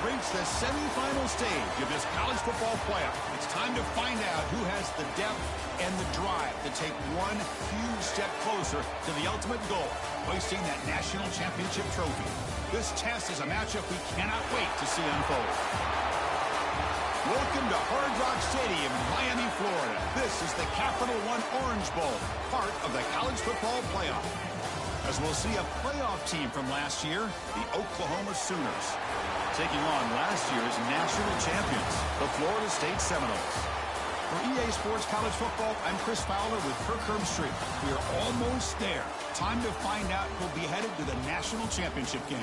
reached the semifinal stage of this college football playoff. It's time to find out who has the depth and the drive to take one huge step closer to the ultimate goal, hoisting that national championship trophy. This test is a matchup we cannot wait to see unfold. Welcome to Hard Rock Stadium in Miami, Florida. This is the Capital One Orange Bowl, part of the college football playoff. As we'll see a playoff team from last year, the Oklahoma Sooners, taking on last year's national champions, the Florida State Seminoles. For EA Sports College Football, I'm Chris Fowler with Kirk Herbstreit. We are almost there. Time to find out who'll be headed to the national championship game.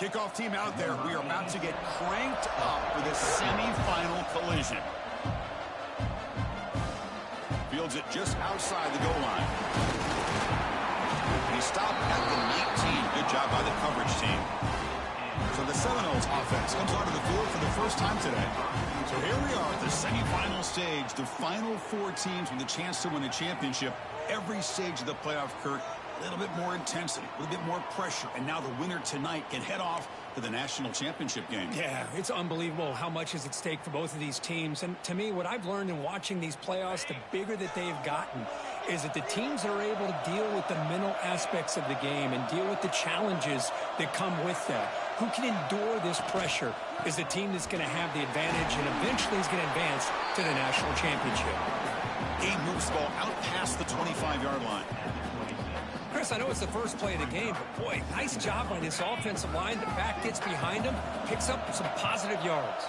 Kickoff team out there. We are about to get cranked up for this semifinal collision. Fields it just outside the goal line. He stopped at the 19. Good job by the coverage team. So the Seminoles offense comes onto the field for the first time today. So here we are at the semifinal stage. The final four teams with a chance to win a championship. Every stage of the playoff, Kirk, a little bit more intensity, a little bit more pressure. And now the winner tonight can head off to the national championship game. Yeah, it's unbelievable how much is at stake for both of these teams. And to me, what I've learned in watching these playoffs, the bigger that they've gotten, is that the teams that are able to deal with the mental aspects of the game and deal with the challenges that come with that, who can endure this pressure, is the team that's going to have the advantage and eventually is going to advance to the national championship. He moves the ball out past the 25-yard line. Chris, I know it's the first play of the game, but boy, nice job by this offensive line. The back gets behind him, picks up some positive yards.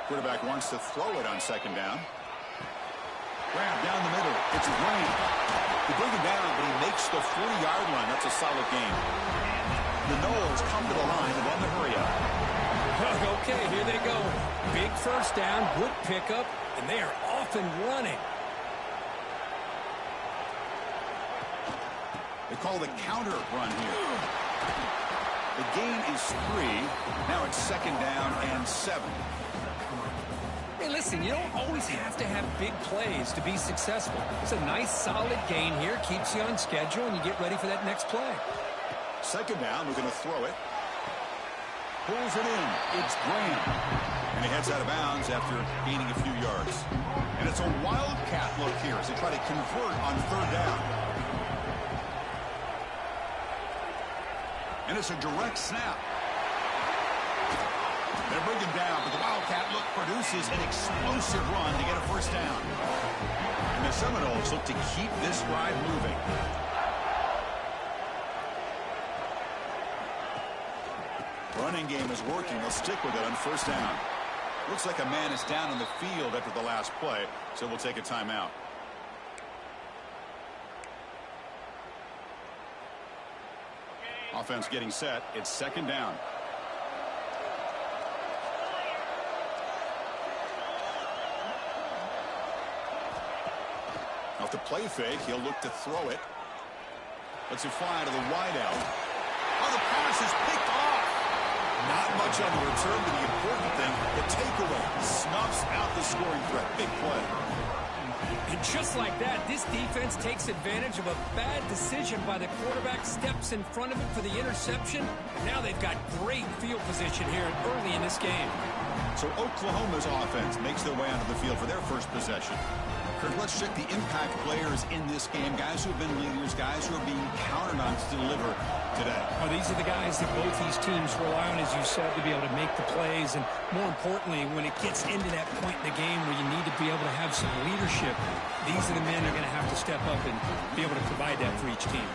Quarterback wants to throw it on second down. Grab down the middle. It's Graham. They bring him down, but he makes the 40-yard line. That's a solid gain. The Noles come to the line and run the hurry up. Okay, here they go. Big first down, good pickup, and they are off and running. They call the counter run here. The gain is 3. Now it's second down and 7. Hey, listen, you don't always have to have big plays to be successful. It's a nice, solid gain here. Keeps you on schedule, and you get ready for that next play. Second down, we're going to throw it. Pulls it in. It's Graham. And he heads out of bounds after gaining a few yards. And it's a wildcat look here as they try to convert on third down. And it's a direct snap. They bring him down, but the wildcat look produces an explosive run to get a first down. And the Seminoles look to keep this drive moving. Running game is working. They'll stick with it on first down. Looks like a man is down on the field after the last play, so we'll take a timeout. Offense getting set. It's second down. Off the play fake, he'll look to throw it. Lets it fly to the wideout. Oh, the pass is picked off. Not much on the return, but the important thing, the takeaway, snuffs out the scoring threat. Big play. And just like that, this defense takes advantage of a bad decision by the quarterback, steps in front of it for the interception, and now they've got great field position here early in this game. So Oklahoma's offense makes their way onto the field for their first possession. Kirk, let's check the impact players in this game. Guys who have been leaders, guys who are being counted on to deliver today. Oh, these are the guys that both these teams rely on, as you said, to be able to make the plays. And more importantly, when it gets into that point in the game where you need to be able to have some leadership, these are the men who are going to have to step up and be able to provide that for each team.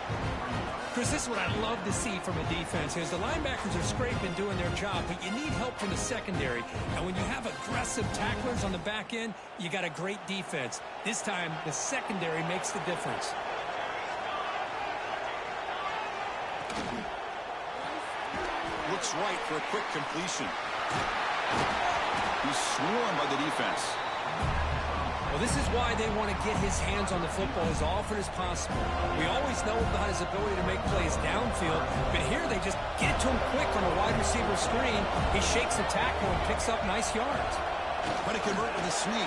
Chris, this is what I love to see from a defense is the linebackers are scraping doing their job, but you need help from the secondary. And when you have aggressive tacklers on the back end, you got a great defense. This time, the secondary makes the difference. Looks right for a quick completion. He's swarmed by the defense. Well, this is why they want to get his hands on the football as often as possible. We always know about his ability to make plays downfield, but here they just get to him quick on a wide receiver screen. He shakes the tackle and picks up nice yards. Trying to convert with a sneak.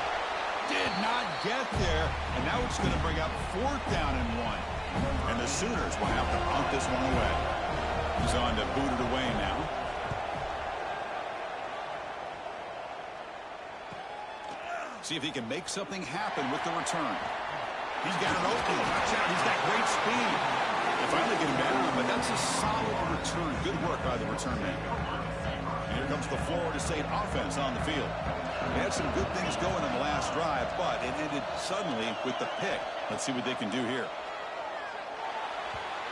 Did not get there, and now it's going to bring up 4th down and 1. And the Sooners will have to punt this one away. He's on to boot it away now. See if he can make something happen with the return. He's got an opening. Watch out. He's got great speed. They finally get him down, but that's a solid return. Good work by the return man. And here comes the Florida State offense on the field. They had some good things going on the last drive, but it ended suddenly with the pick. Let's see what they can do here.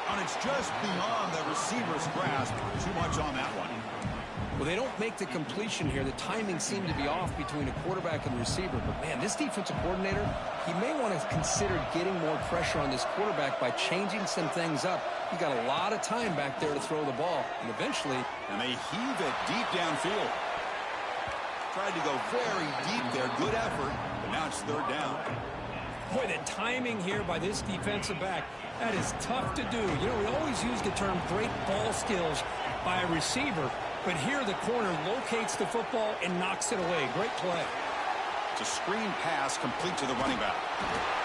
And it's just beyond the receiver's grasp. Too much on that one. Well, they don't make the completion here. The timing seemed to be off between a quarterback and the receiver. But, man, this defensive coordinator, he may want to consider getting more pressure on this quarterback by changing some things up. He got a lot of time back there to throw the ball. And eventually... And they heave it deep downfield. Tried to go very deep there. Good effort. But now it's 3rd down. Boy, the timing here by this defensive back, that is tough to do. You know, we always use the term great ball skills by a receiver. But here the corner locates the football and knocks it away. Great play. It's a screen pass complete to the running back.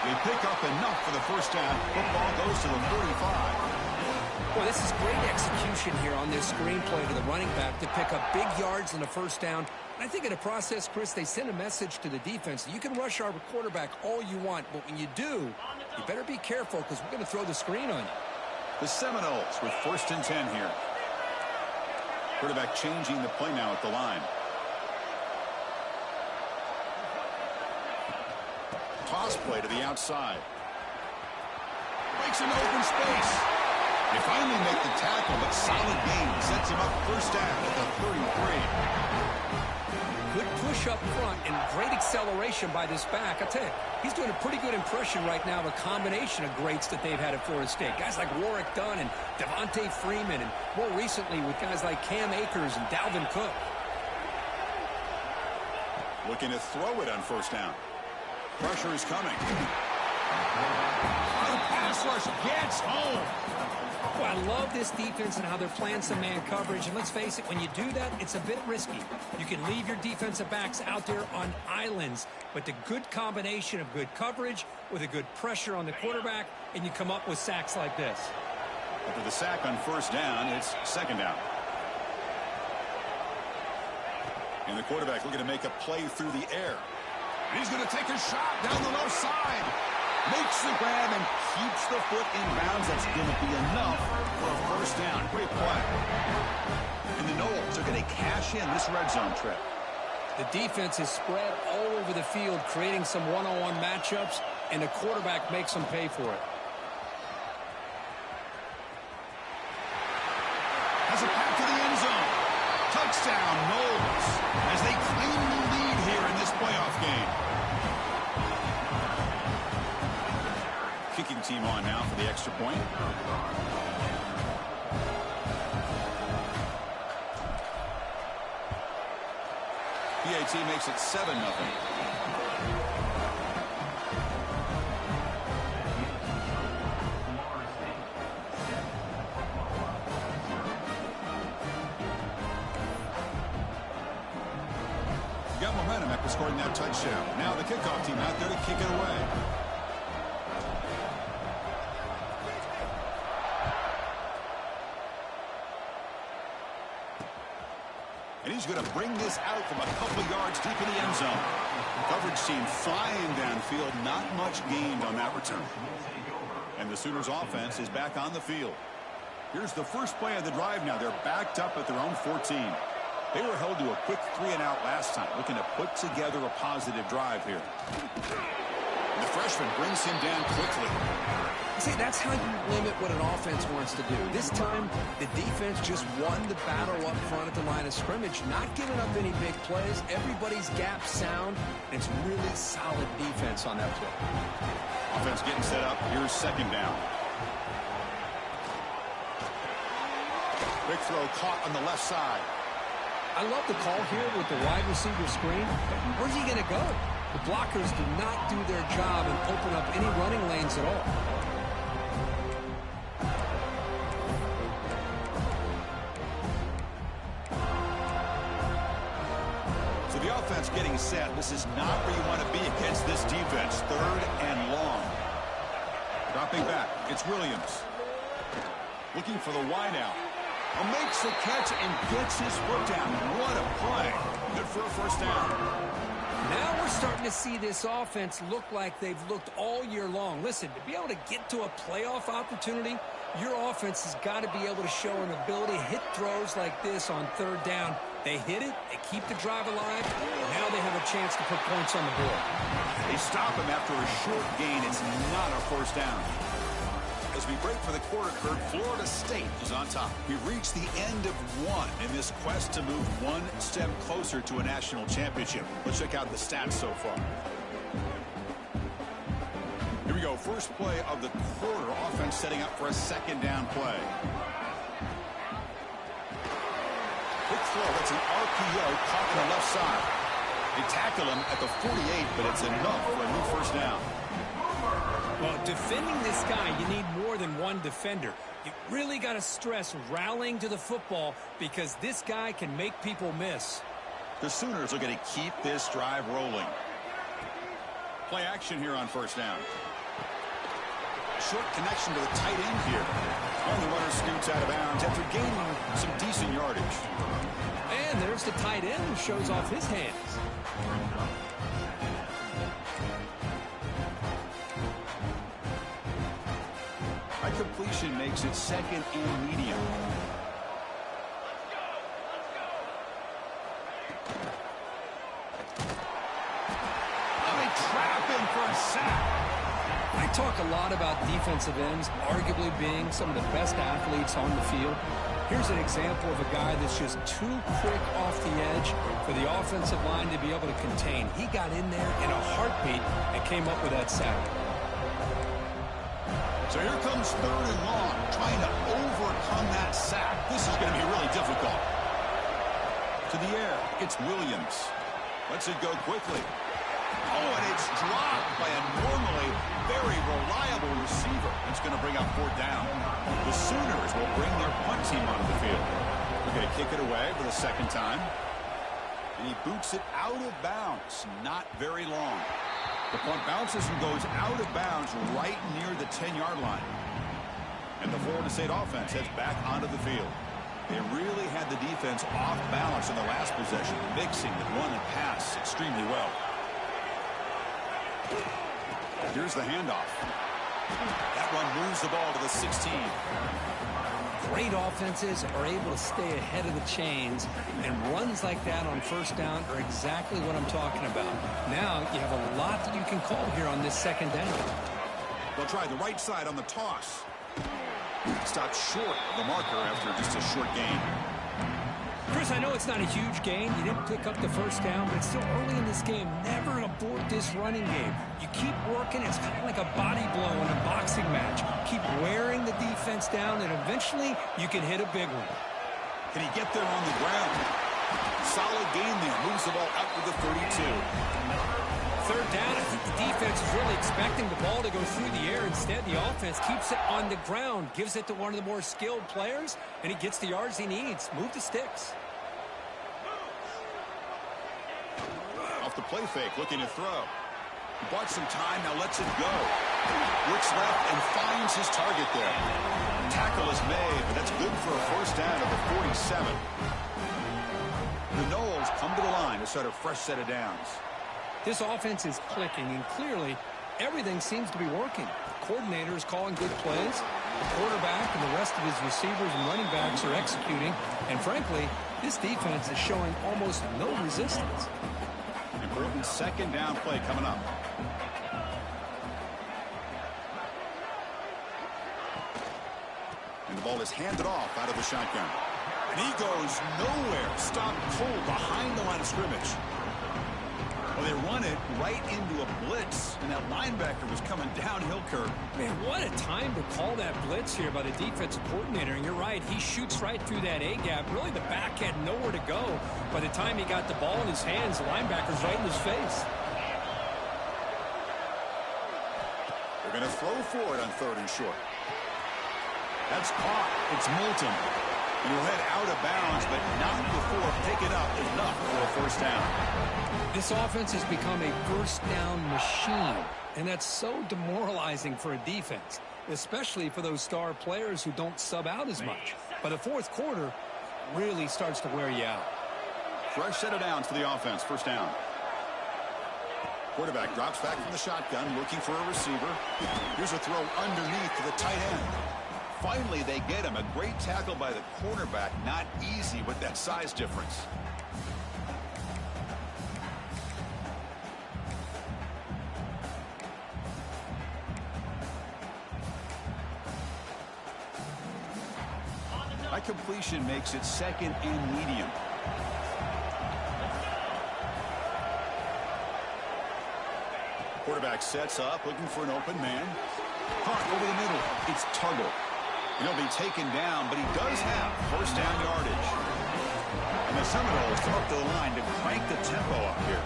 They pick up enough for the 1st down. Football goes to the 45. Well, this is great execution here on this screen play to the running back to pick up big yards in the 1st down. And I think in the process, Chris, they send a message to the defense. You can rush our quarterback all you want, but when you do, you better be careful because we're going to throw the screen on you. The Seminoles with 1st and 10 here. Quarterback changing the play now at the line. Toss play to the outside. Breaks into open space. They finally make the tackle, but solid gain sets him up 1st down at the 33. Good push up front and great acceleration by this back. I tell you, he's doing a pretty good impression right now of a combination of greats that they've had at Florida State. Guys like Warwick Dunn and Devontae Freeman, and more recently with guys like Cam Akers and Dalvin Cook. Looking to throw it on 1st down. Pressure is coming. The pass rush gets home. Well, I love this defense and how they're playing some man coverage. And let's face it, when you do that, it's a bit risky. You can leave your defensive backs out there on islands, but the good combination of good coverage with a good pressure on the quarterback, and you come up with sacks like this. After the sack on 1st down, it's 2nd down. And the quarterback looking to make a play through the air. And he's going to take a shot down the left side. Makes the grab and keeps the foot in bounds. That's going to be enough for a 1st down. Great play. And the Noles are going to cash in this red zone trip. The defense is spread all over the field, creating some one-on-one matchups, and the quarterback makes them pay for it. Has it back to the end zone. Touchdown, Noles, as they claim the lead here in this playoff game. Kicking team on now for the extra point. PAT makes it 7-0. Got momentum after scoring that touchdown. Now the kickoff team out there to kick it away. And he's going to bring this out from a couple yards deep in the end zone. Coverage team flying downfield. Not much gained on that return. And the Sooners offense is back on the field. Here's the first play of the drive now. They're backed up at their own 14. They were held to a quick 3-and-out last time, looking to put together a positive drive here. And the freshman brings him down quickly. See, that's how you limit what an offense wants to do. This time, the defense just won the battle up front at the line of scrimmage, not giving up any big plays. Everybody's gap sound, and it's really solid defense on that play. Offense getting set up. Here's 2nd down. Quick throw caught on the left side. I love the call here with the wide receiver screen. Where's he going to go? The blockers do not do their job and open up any running lanes at all. So the offense getting set. This is not where you want to be against this defense. 3rd and long. Dropping back. It's Williams. Looking for the wideout. Makes the catch and gets his foot down. What a play. Good for a first down. Now we're starting to see this offense look like they've looked all year long. Listen, to be able to get to a playoff opportunity, your offense has got to be able to show an ability to hit throws like this on 3rd down. They hit it, they keep the drive alive, now they have a chance to put points on the board. They stop him after a short gain. It's not a first down. As we break for the quarter, Kurt, Florida State is on top. We've reached the end of one in this quest to move one step closer to a national championship. Let's check out the stats so far. Here we go. First play of the quarter. Offense setting up for a 2nd down play. Quick throw. That's an RPO caught on the left side. They tackle him at the 48, but it's enough for a new first down. Well, defending this guy, you need more than one defender. You really got to stress rallying to the football because this guy can make people miss. The Sooners are going to keep this drive rolling. Play action here on first down. Short connection to the tight end here. And the runner scoots out of bounds after gaining some decent yardage. And there's the tight end who shows off his hands. High completion makes it 2nd and medium. Oh, they trap him for a sack. I talk a lot about defensive ends arguably being some of the best athletes on the field. Here's an example of a guy that's just too quick off the edge for the offensive line to be able to contain. He got in there in a heartbeat and came up with that sack. So here comes 3rd and long, trying to overcome that sack. This is going to be really difficult. To the air, it's Williams. Lets it go quickly. Oh, and it's dropped by a normally very reliable receiver. It's going to bring up 4th down. The Sooners will bring their punt team onto the field. They're going to kick it away for the 2nd time. And he boots it out of bounds. Not very long. The punt bounces and goes out of bounds right near the 10-yard line. And the Florida State offense heads back onto the field. They really had the defense off balance in the last possession, mixing the run and pass extremely well. Here's the handoff. That one moves the ball to the 16. Great offenses are able to stay ahead of the chains, and runs like that on first down are exactly what I'm talking about. Now you have a lot that you can call here on this 2nd down. They'll try the right side on the toss. Stopped short of the marker after just a short gain. Chris, I know it's not a huge gain. You didn't pick up the first down, but it's still early in this game. Never abort this running game. You keep working. It's kind of like a body blow in a boxing match. Keep wearing the defense down, and eventually you can hit a big one. Can he get there on the ground? Solid gain there. Moves the ball up to the 32. 3rd down, I think the defense is really expecting the ball to go through the air. Instead, the offense keeps it on the ground, gives it to one of the more skilled players, and he gets the yards he needs. Move the sticks. Off the play fake, looking to throw. He bought some time, now lets it go. Looks left and finds his target there. Tackle is made, but that's good for a first down at the 47. The Noles come to the line to start a fresh set of downs. This offense is clicking, and clearly everything seems to be working. The coordinator is calling good plays. The quarterback and the rest of his receivers and running backs are executing. And frankly, this defense is showing almost no resistance. Important 2nd down play coming up. And the ball is handed off out of the shotgun. And he goes nowhere. Stopped cold behind the line of scrimmage. Well, they run it right into a blitz, and that linebacker was coming downhill, Kurt. Man, what a time to call that blitz here by the defensive coordinator. And you're right, he shoots right through that A-gap. Really, the back had nowhere to go. By the time he got the ball in his hands, the linebacker's right in his face. They're going to throw for it on 3rd and short. That's caught. It's Moulton. And he'll head out of bounds, but not before picking up enough for a first down. This offense has become a first down machine, and that's so demoralizing for a defense, especially for those star players who don't sub out as much. But the fourth quarter really starts to wear you out. Fresh set of downs for the offense. First down. Quarterback drops back from the shotgun, looking for a receiver. Here's a throw underneath to the tight end. Finally, they get him. A great tackle by the cornerback. Not easy with that size difference. That completion makes it 2nd and medium. Quarterback sets up, looking for an open man. Caught over the middle. It's Tuggle. He'll be taken down, but he does have first down yardage. And the Seminoles come up to the line to crank the tempo up here.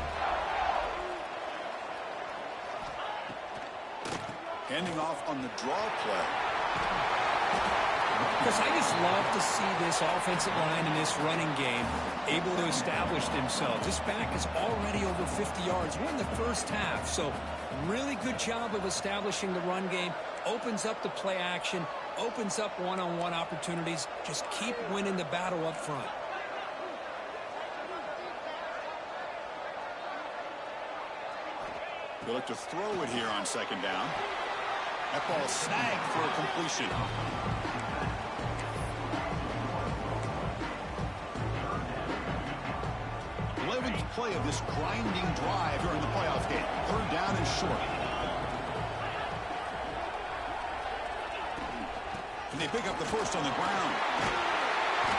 Handing off on the draw play. Chris, I just love to see this offensive line in this running game able to establish themselves. This back is already over 50 yards. We're in the first half, so really good job of establishing the run game. Opens up the play action, opens up one-on-one opportunities. Just keep winning the battle up front. They'll look to throw it here on 2nd down. That ball snagged for a completion. 11th play of this grinding drive during the playoff game. 3rd down and short. And they pick up the first on the ground.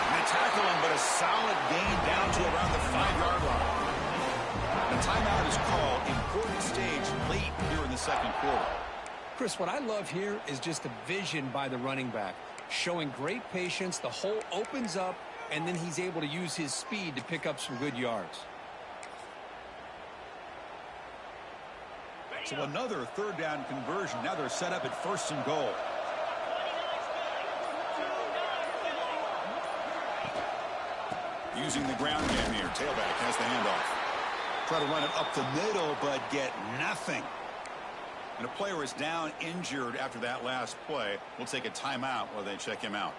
And they tackle him, but a solid gain down to around the 5-yard line. The timeout is called. Important stage late here in the 2nd quarter. Chris, what I love here is just the vision by the running back. Showing great patience. The hole opens up, and then he's able to use his speed to pick up some good yards. So another 3rd down conversion. Now they're set up at 1st and goal. Using the ground game here. Tailback has the handoff. Try to run it up the middle, but get nothing. And a player is down injured after that last play. We'll take a timeout while they check him out.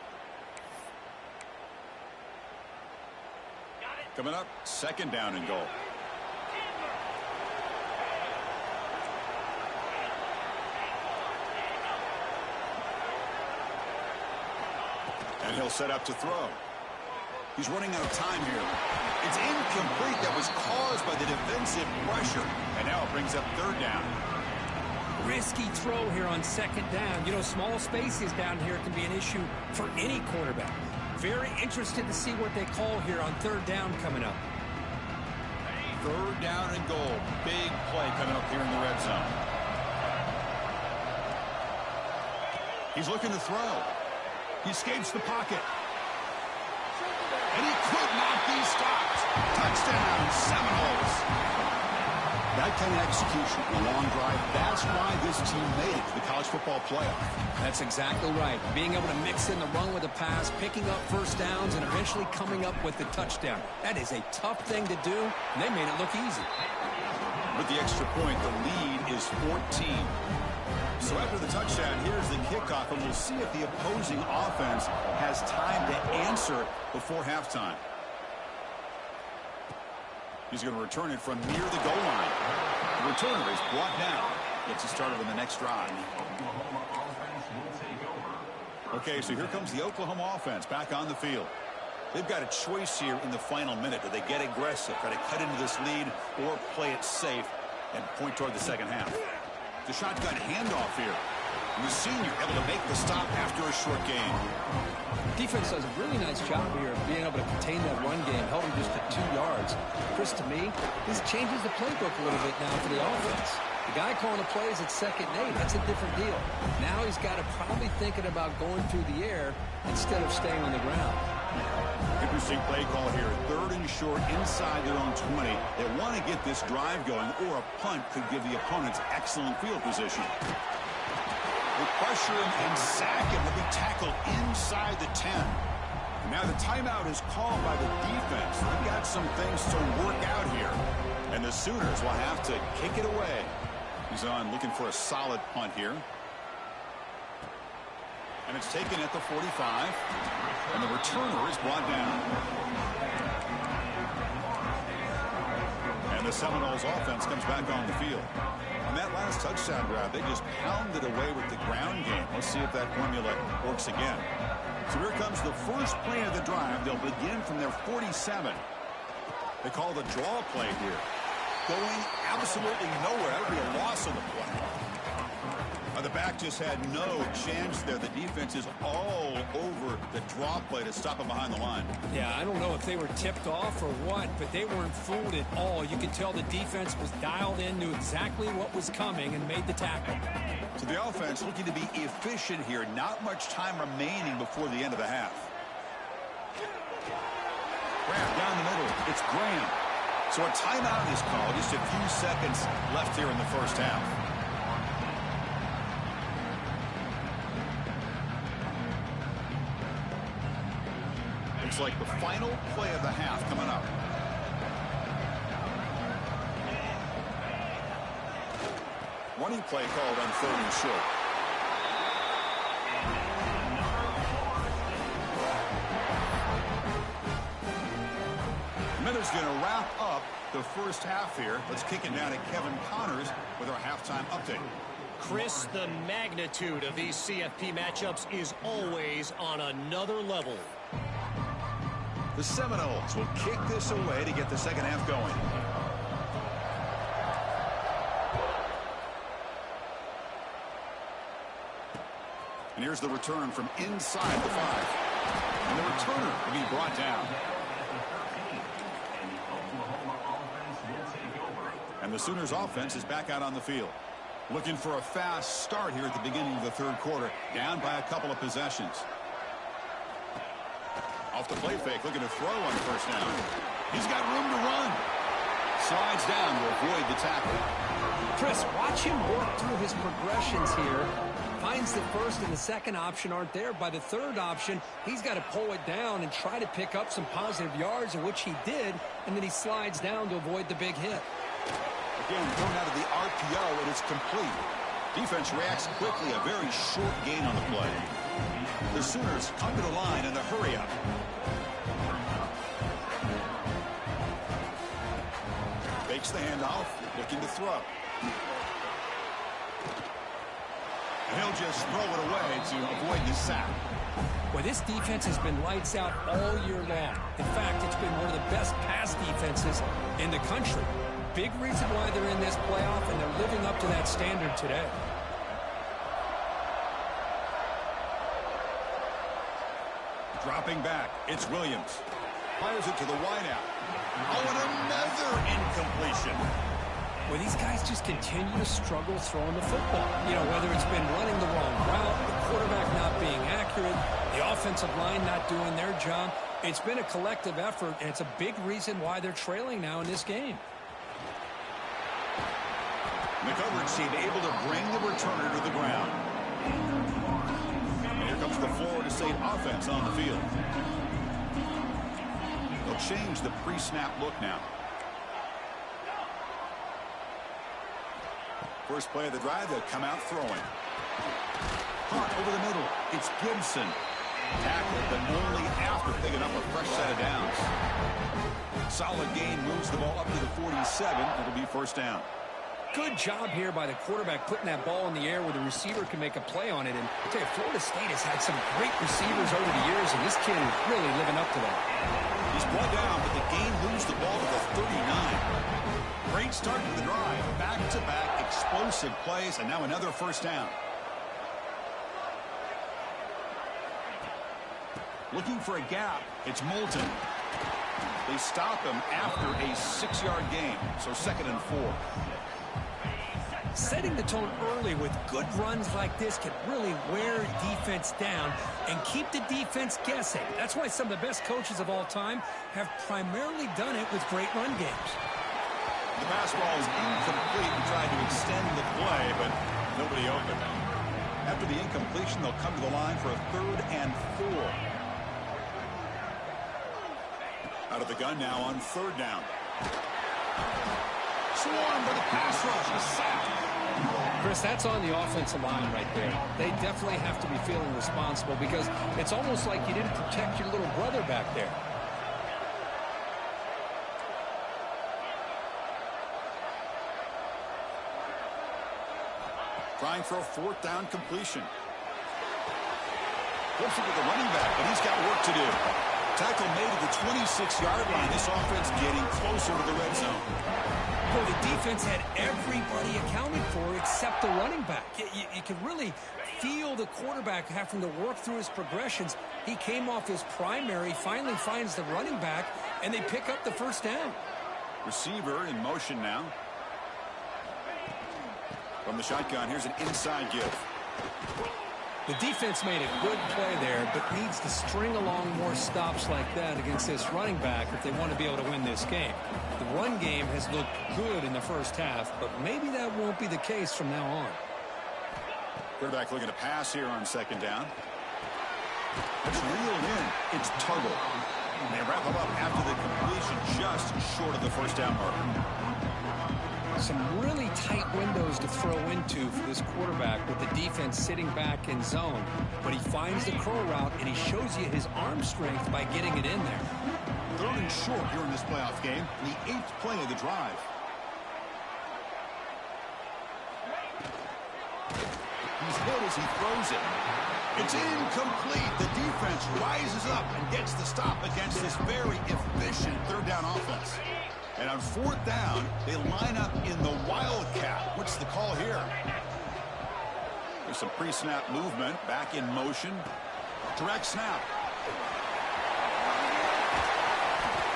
Coming up, 2nd down and goal. And he'll set up to throw. He's running out of time here. It's incomplete. That was caused by the defensive pressure. And now it brings up 3rd down. Risky throw here on 2nd down. You know, small spaces down here can be an issue for any quarterback. Very interested to see what they call here on 3rd down coming up. 3rd down and goal. Big play coming up here in the red zone. He's looking to throw. He escapes the pocket. And he could not be stopped. Touchdown, Seminoles. That kind of execution, a long drive, that's why this team made it to the college football playoff. That's exactly right. Being able to mix in the run with the pass, picking up first downs, and eventually coming up with the touchdown. That is a tough thing to do, and they made it look easy. With the extra point, the lead is 14. So after the touchdown, here's the kickoff, and we'll see if the opposing offense has time to answer before halftime. He's going to return it from near the goal line. The returner is brought down. Gets us started on the next drive. Okay, so here comes the Oklahoma offense back on the field. They've got a choice here in the final minute. Do they get aggressive, try to cut into this lead, or play it safe and point toward the 2nd half? The shotgun handoff here. And the senior able to make the stop after a short gain. Defense does a really nice job here of being able to contain that run game, held him just to 2 yards. Chris, to me, this changes the playbook a little bit now for the offense. The guy calling the plays at 2nd and 8, that's a different deal. Now he's got to probably thinking about going through the air instead of staying on the ground. Interesting play call here. 3rd and short inside their own 20. They want to get this drive going, or a punt could give the opponents excellent field position. They pressure him and sack him. He'll be tackled inside the 10. And now the timeout is called by the defense. They've got some things to work out here. And the Sooners will have to kick it away. He's on looking for a solid punt here. And it's taken at the 45. And the returner is brought down. And the Seminoles offense comes back on the field. On that last touchdown drive, they just pounded away with the ground game. Let's see if that formula works again. So here comes the first play of the drive. They'll begin from their 47. They call the draw play here. Going absolutely nowhere. That would be a loss on the play. The back just had no chance there. The defense is all over the draw play to stop him behind the line. Yeah, I don't know if they were tipped off or what, but they weren't fooled at all. You could tell the defense was dialed in, knew exactly what was coming, and made the tackle. So the offense looking to be efficient here. Not much time remaining before the end of the half. Graham down the middle. It's Graham. So a timeout is called. Just a few seconds left here in the first half. Looks like the final play of the half coming up. Running play called on 3rd and short. Miller's going to wrap up the first half here. Let's kick it down to Kevin Connors with our halftime update. Chris, the magnitude of these CFP matchups is always on another level. The Seminoles will kick this away to get the second half going. And here's the return from inside the 5. And the returner will be brought down. And the Sooners offense is back out on the field. Looking for a fast start here at the beginning of the third quarter. Down by a couple of possessions. Off the play fake, looking to throw on first down. He's got room to run. Slides down to avoid the tackle. Chris, watch him work through his progressions here. Finds the first and the second option aren't there. By the third option, he's got to pull it down and try to pick up some positive yards, of which he did, and then he slides down to avoid the big hit. Again, thrown out of the RPO, and it's complete. Defense reacts quickly, a very short gain on the play. The Sooners come to the line in the hurry-up. Fakes the handoff, looking to throw. And he'll just throw it away to avoid the sack. Well, this defense has been lights out all year long. In fact, it's been one of the best pass defenses in the country. Big reason why they're in this playoff, and they're living up to that standard today. Dropping back, it's Williams. Fires it to the wideout. Oh, and another incompletion. Well, these guys just continue to struggle throwing the football. You know, whether it's been running the wrong route, the quarterback not being accurate, the offensive line not doing their job. It's been a collective effort, and it's a big reason why they're trailing now in this game. The coverage team able to bring the returner to the ground. And here comes the Florida State offense on the field. They'll change the pre-snap look now. First play of the drive, they'll come out throwing. Hot over the middle. It's Gibson. Tackled, but only after picking up a fresh set of downs. Solid gain, moves the ball up to the 47. It'll be first down. Good job here by the quarterback putting that ball in the air where the receiver can make a play on it. And I tell you, Florida State has had some great receivers over the years, and this kid is really living up to that. He's brought down, but the game moves the ball to the 39. Great start to the drive. Back-to-back explosive plays, and now another first down. Looking for a gap. It's Moulton. They stop him after a 6-yard gain, so 2nd and 4. Setting the tone early with good runs like this can really wear defense down and keep the defense guessing. That's why some of the best coaches of all time have primarily done it with great run games. The pass ball is incomplete and tried to extend the play, but nobody open. After the incompletion, they'll come to the line for a 3rd and 4. Out of the gun now on 3rd down. Swarm for the pass rush. A sack. Chris, that's on the offensive line right there. They definitely have to be feeling responsible because it's almost like you didn't protect your little brother back there. Trying for a 4th down completion. Flips it to the running back, but he's got work to do. Tackle made at the 26-yard line. This offense getting closer to the red zone. Well, the defense had everybody accounted for except the running back. You can really feel the quarterback having to work through his progressions. He came off his primary, finally finds the running back, and they pick up the 1st down. Receiver in motion now. From the shotgun, here's an inside give. The defense made a good play there, but needs to string along more stops like that against this running back if they want to be able to win this game. The run game has looked good in the first half, but maybe that won't be the case from now on. Quarterback looking to pass here on 2nd down. It's reeled in. It's Tuggle. And they wrap him up after the completion just short of the 1st down mark. Some really tight windows to throw into for this quarterback with the defense sitting back in zone. But he finds the curl route, and he shows you his arm strength by getting it in there. 3rd and short here in this playoff game. The 8th play of the drive. He's hit as he throws it. It's incomplete. The defense rises up and gets the stop against this very efficient 3rd down offense. And on 4th down, they line up in the wildcat. What's the call here? There's some pre-snap movement. Back in motion. Direct snap.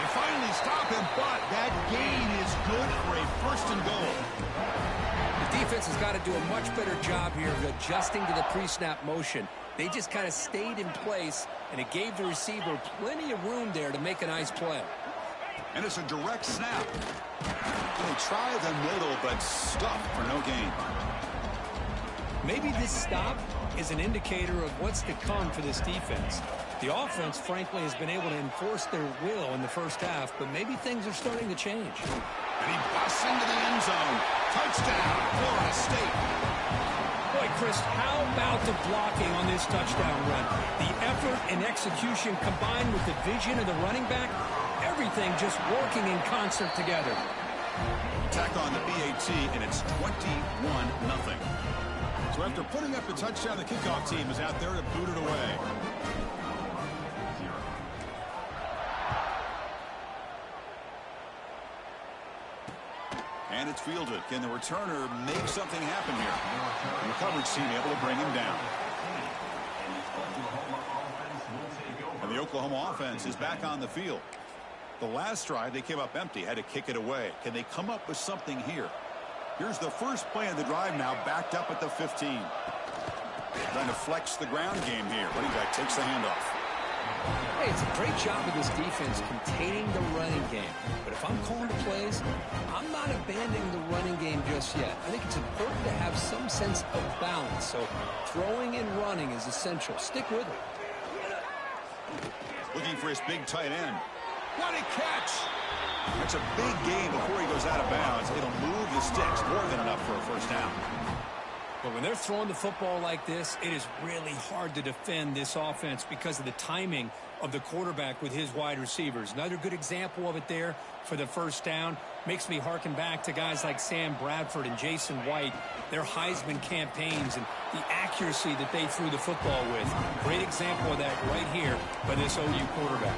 They finally stop him, but that gain is good for a 1st and goal. The defense has got to do a much better job here of adjusting to the pre-snap motion. They just kind of stayed in place, and it gave the receiver plenty of room there to make a nice play. And it's a direct snap. They try the middle, but stuffed for no gain. Maybe this stop is an indicator of what's to come for this defense. The offense, frankly, has been able to enforce their will in the first half, but maybe things are starting to change. And he busts into the end zone. Touchdown, Florida State. Boy, Chris, how about the blocking on this touchdown run? The effort and execution combined with the vision of the running back, everything just working in concert together. Tack on the BAT, and it's 21-0. So after putting up the touchdown, the kickoff team is out there to boot it away. And it's fielded. Can the returner make something happen here? The coverage team able to bring him down. And the Oklahoma offense is back on the field. The last drive, they came up empty, had to kick it away. Can they come up with something here? Here's the first play of the drive now, backed up at the 15. Trying to flex the ground game here. Running back takes the handoff. Hey, it's a great job of this defense containing the running game. But if I'm calling the plays, I'm not abandoning the running game just yet. I think it's important to have some sense of balance. So throwing and running is essential. Stick with it. Looking for his big tight end. What a catch! That's a big gain before he goes out of bounds. It'll move the sticks more than enough for a 1st down. But when they're throwing the football like this, it is really hard to defend this offense because of the timing of the quarterback with his wide receivers. Another good example of it there for the 1st down. Makes me harken back to guys like Sam Bradford and Jason White, their Heisman campaigns and the accuracy that they threw the football with. Great example of that right here by this OU quarterback.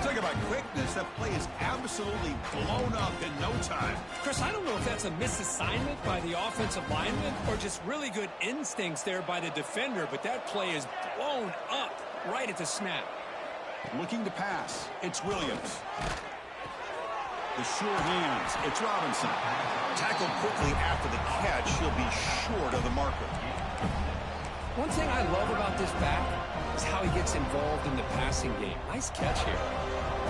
Talk about quickness. That play is absolutely blown up in no time. Chris, I don't know if that's a misassignment by the offensive lineman or just really good instincts there by the defender, but that play is blown up right at the snap. Looking to pass. It's Williams. The sure hands. It's Robinson. Tackled quickly after the catch. He'll be short of the marker. One thing I love about this back is how he gets involved in the passing game. Nice catch here.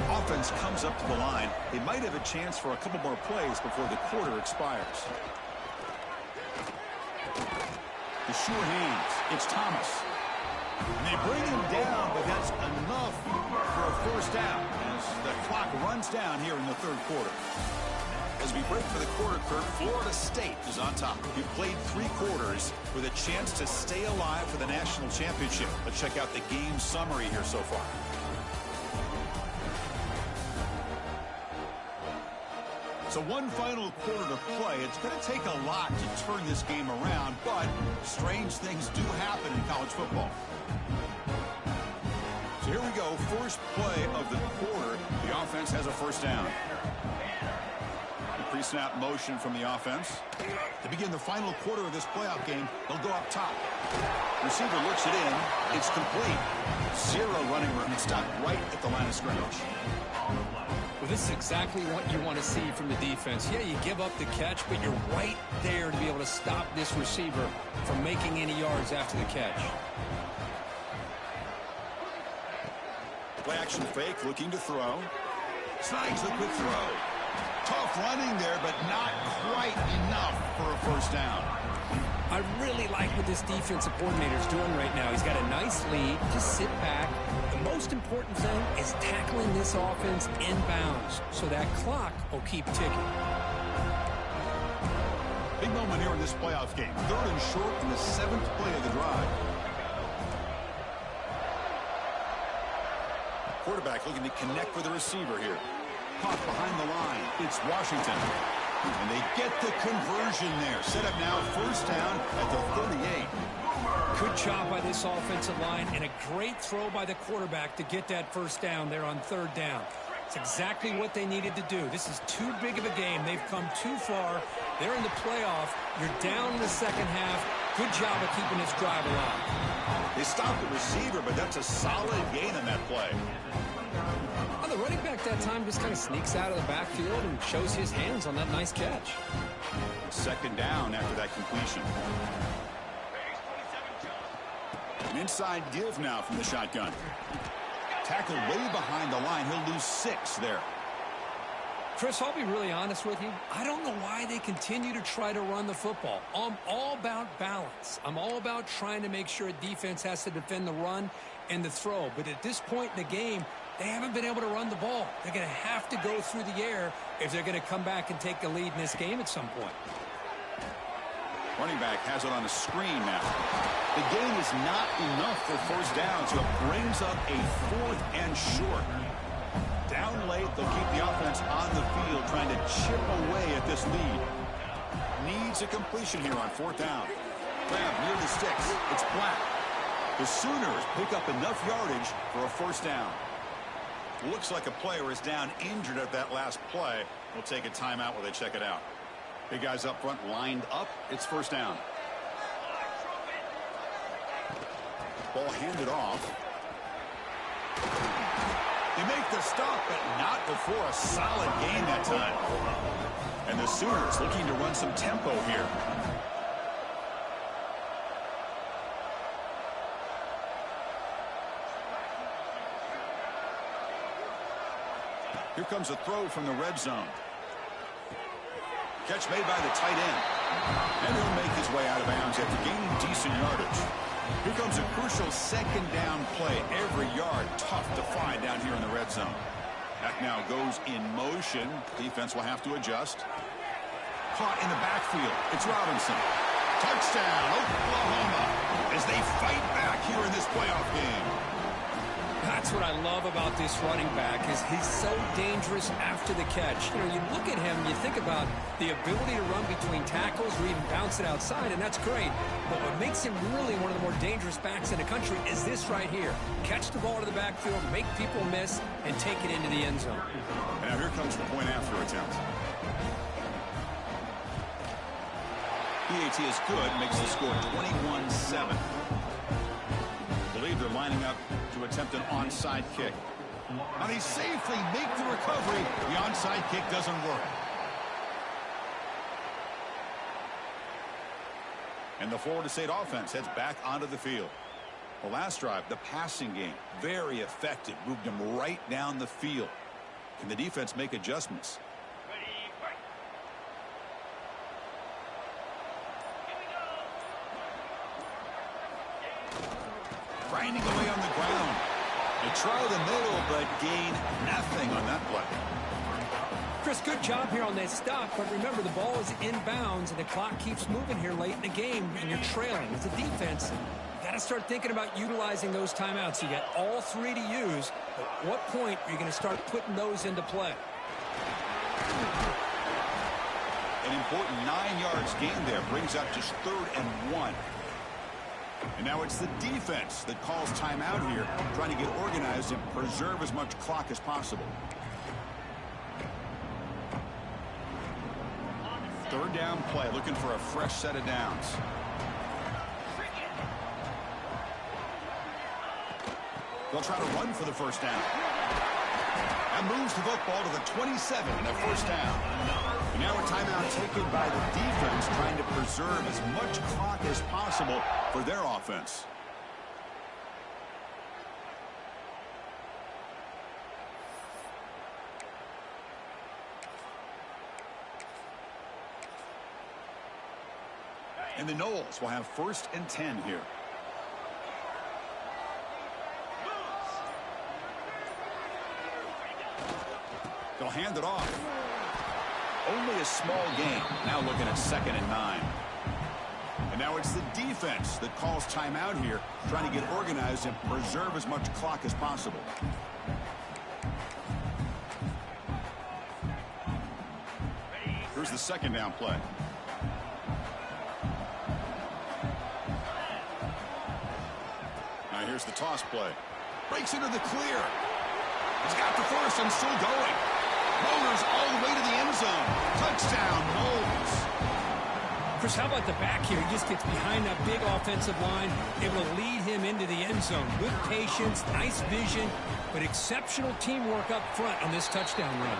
Offense comes up to the line. They might have a chance for a couple more plays before the quarter expires. The sure hands. It's Thomas. And they bring him down, but that's enough for a first down as the clock runs down here in the third quarter. As we break for the quarter, Kurt, Florida State is on top. You've played 3 quarters with a chance to stay alive for the national championship. Let's check out the game summary here so far. So one final quarter to play. It's going to take a lot to turn this game around, but strange things do happen in college football. So here we go. First play of the quarter. The offense has a first down. The pre-snap motion from the offense. To begin the final quarter of this playoff game, they'll go up top. Receiver looks it in. It's complete. 0 running room. Stopped right at the line of scrimmage. Well, this is exactly what you want to see from the defense. Yeah, you give up the catch, but you're right there to be able to stop this receiver from making any yards after the catch. Play action fake, looking to throw. Snags the quick throw. Tough running there, but not quite enough for a first down. I really like what this defensive coordinator is doing right now. He's got a nice lead. Just sit back. The most important thing is tackling this offense inbounds so that clock will keep ticking. Big moment here in this playoff game. 3rd and short in the 7th play of the drive. Quarterback looking to connect with the receiver here. Caught behind the line. It's Washington. And they get the conversion there. Set up now, first down at the 38. Good job by this offensive line and a great throw by the quarterback to get that first down there on 3rd down. It's exactly what they needed to do. This is too big of a game. They've come too far. They're in the playoff. You're down in the second half. Good job of keeping this drive alive. They stopped the receiver, but that's a solid gain on that play. The running back that time just kind of sneaks out of the backfield and shows his hands on that nice catch. 2nd down after that completion. An inside give now from the shotgun. Tackled way behind the line. He'll lose 6 there. Chris, I'll be really honest with you. I don't know why they continue to try to run the football. I'm all about balance. I'm all about trying to make sure a defense has to defend the run and the throw. But at this point in the game, they haven't been able to run the ball. They're going to have to go through the air if they're going to come back and take the lead in this game at some point. Running back has it on the screen now. The gain is not enough for first down, so it brings up a 4th and short. Down late, they'll keep the offense on the field, trying to chip away at this lead. Needs a completion here on 4th down. Grab near the sticks. It's Black. The Sooners pick up enough yardage for a first down. Looks like a player is down injured at that last play. We'll take a timeout while they check it out. Big guys up front lined up. It's first down. Ball handed off. They make the stop, but not before a solid gain that time. And the Sooners looking to run some tempo here. Here comes a throw from the red zone. Catch made by the tight end. And he'll make his way out of bounds after gaining decent yardage. Here comes a crucial 2nd down play. Every yard tough to find down here in the red zone. That now goes in motion. Defense will have to adjust. Caught in the backfield. It's Robinson. Touchdown, Oklahoma, as they fight back here in this playoff game. That's what I love about this running back is he's so dangerous after the catch. You know, you look at him, you think about the ability to run between tackles or even bounce it outside, and that's great. But what makes him really one of the more dangerous backs in the country is this right here. Catch the ball to the backfield, make people miss, and take it into the end zone. Now here comes the point after attempt. PAT is good, makes the score 21-7. Believe they're lining up to attempt an onside kick. Now they safely make the recovery. The onside kick doesn't work. And the Florida State offense heads back onto the field. The last drive, the passing game, very effective. Moved them right down the field. Can the defense make adjustments? They try the middle, but gain nothing on that play. Chris, good job here on that stop, but remember the ball is inbounds and the clock keeps moving here late in the game and you're trailing. As a defense, you got to start thinking about utilizing those timeouts. You got all three to use. At what point are you going to start putting those into play? An important 9 yards gain there brings up just 3rd and 1. And now it's the defense that calls timeout here, trying to get organized and preserve as much clock as possible. 3rd down play, looking for a fresh set of downs. They'll try to run for the first down. And moves the football to the 27 and a first down. And now a timeout taken by the defense, trying to preserve as much clock as possible for their offense. And the Noles will have 1st and 10 here. They'll hand it off. Only a small gain. Now looking at 2nd and 9. And now it's the defense that calls timeout here, trying to get organized and preserve as much clock as possible. Here's the 2nd down play. Now here's the toss play. Breaks into the clear. He's got the first and still going. Motors all the way to the end zone. Touchdown, Noles. Chris, how about the back here? He just gets behind that big offensive line, able to lead him into the end zone. Good patience, nice vision, but exceptional teamwork up front on this touchdown run.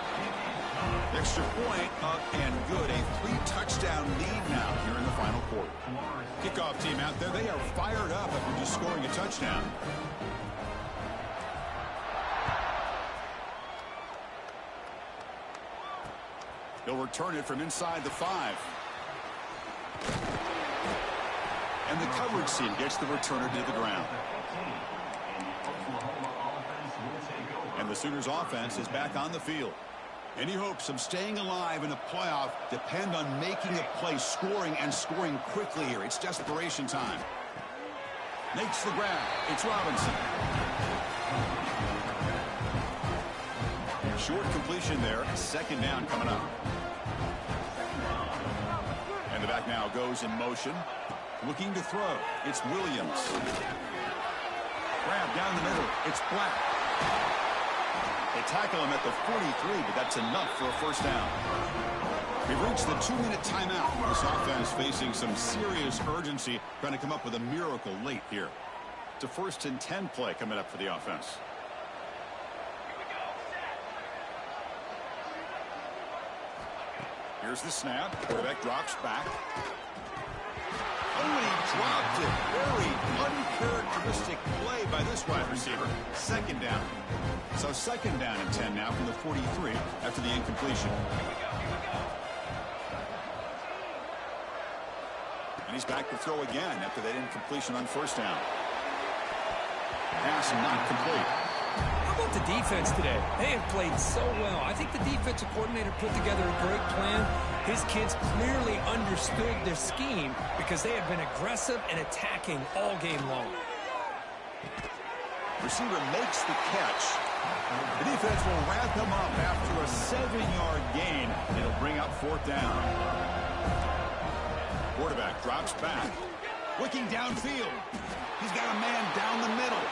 Extra point up and good. A 3-touchdown lead now here in the final quarter. Kickoff team out there. They are fired up after just scoring a touchdown. They'll return it from inside the 5. And the coverage team gets the returner to the ground. And the Sooners offense is back on the field. Any hopes of staying alive in the playoff depend on making a play, scoring and scoring quickly here. It's desperation time. Makes the grab. It's Robinson. Short completion there. 2nd down coming up. And the back now goes in motion. Looking to throw. It's Williams. Grab down the middle. It's Black. They tackle him at the 43, but that's enough for a first down. We've reached the 2-minute timeout. This offense facing some serious urgency, trying to come up with a miracle late here. It's a 1st and 10 play coming up for the offense. Here's the snap. Quarterback drops back. Oh, and he dropped it. Very uncharacteristic play by this wide receiver. 2nd down. So 2nd down and 10 now from the 43 after the incompletion. And he's back to throw again after that incompletion on 1st down. Pass not complete. How about the defense today? They have played so well. I think the defensive coordinator put together a great plan. His kids clearly understood their scheme because they have been aggressive and attacking all game long. Receiver makes the catch. The defense will wrap him up after a 7-yard gain. It'll bring up 4th down. Quarterback drops back. Looking downfield. He's got a man down the middle.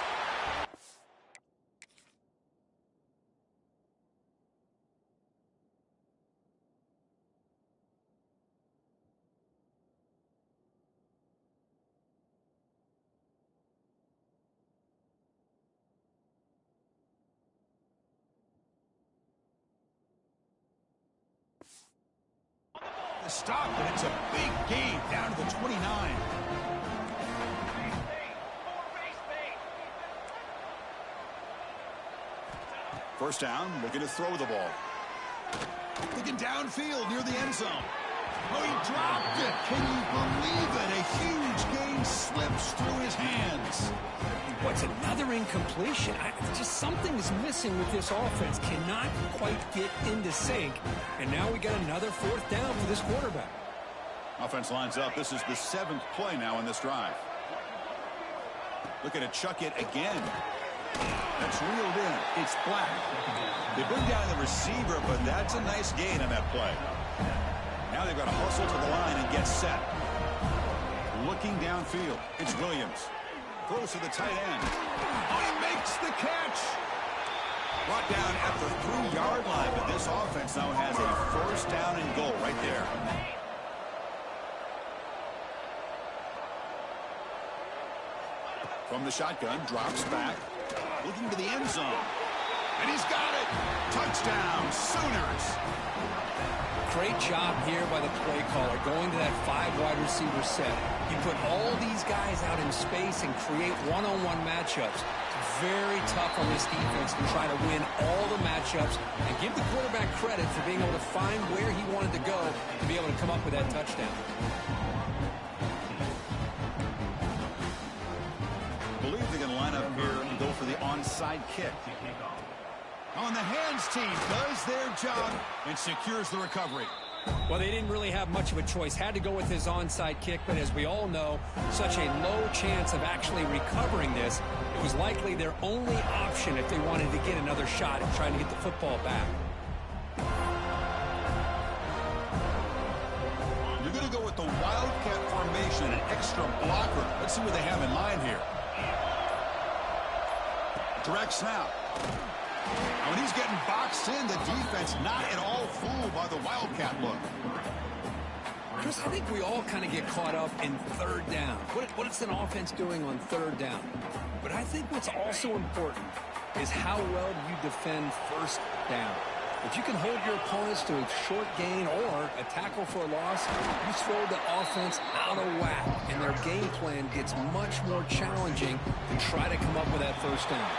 Stop, and it's a big gain down to the 29. First down, looking to throw the ball. Looking downfield near the end zone. Oh, he dropped it. Can you believe it? A huge gain slips through his hands. What's another incompletion? Just something is missing with this offense. Cannot quite get into sync. And now we got another fourth down for this quarterback. Offense lines up. This is the 7th play now in this drive. Looking to chuck it again. That's reeled in. It's Black. They bring down the receiver, but that's a nice gain on that play. Now they've got to hustle to the line and get set. Looking downfield. It's Williams. Throws to the tight end. Oh, he makes the catch. Brought down at the 3-yard line, but this offense now has a first down and goal right there. From the shotgun, drops back. Looking to the end zone. And he's got it. Touchdown, Sooners. Great job here by the play caller, going to that 5 wide receiver set. You put all these guys out in space and create one-on-one matchups. It's very tough on this defense to try to win all the matchups and give the quarterback credit for being able to find where he wanted to go to be able to come up with that touchdown. I believe they're going to line up here and go for the onside kick. On the hands team does their job and secures the recovery. Well, they didn't really have much of a choice. Had to go with his onside kick, but as we all know, such a low chance of actually recovering this. It was likely their only option if they wanted to get another shot at trying to get the football back. You're going to go with the Wildcat formation, an extra blocker. Let's see what they have in mind here. Direct snap. When he's getting boxed in, the defense not at all fooled by the Wildcat look. Chris, I think we all kind of get caught up in third down. What is an offense doing on third down? But I think what's also important is how well you defend first down. If you can hold your opponents to a short gain or a tackle for a loss, you throw the offense out of whack, and their game plan gets much more challenging to try to come up with that first down.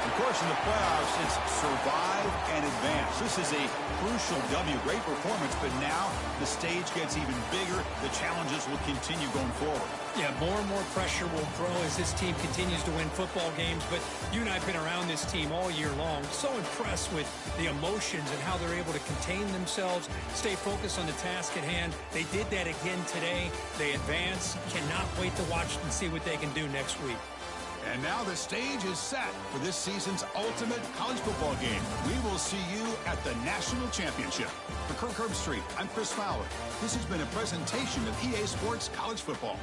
Of course, in the playoffs, it's survive and advance. This is a crucial W. Great performance, but now the stage gets even bigger. The challenges will continue going forward. Yeah, more and more pressure will grow as this team continues to win football games. But you and I have been around this team all year long. So impressed with the emotions and how they're able to contain themselves, stay focused on the task at hand. They did that again today. They advance. Cannot wait to watch and see what they can do next week. And now the stage is set for this season's ultimate college football game. We will see you at the National Championship. For Kirk Herbstreit, I'm Chris Fowler. This has been a presentation of EA Sports College Football.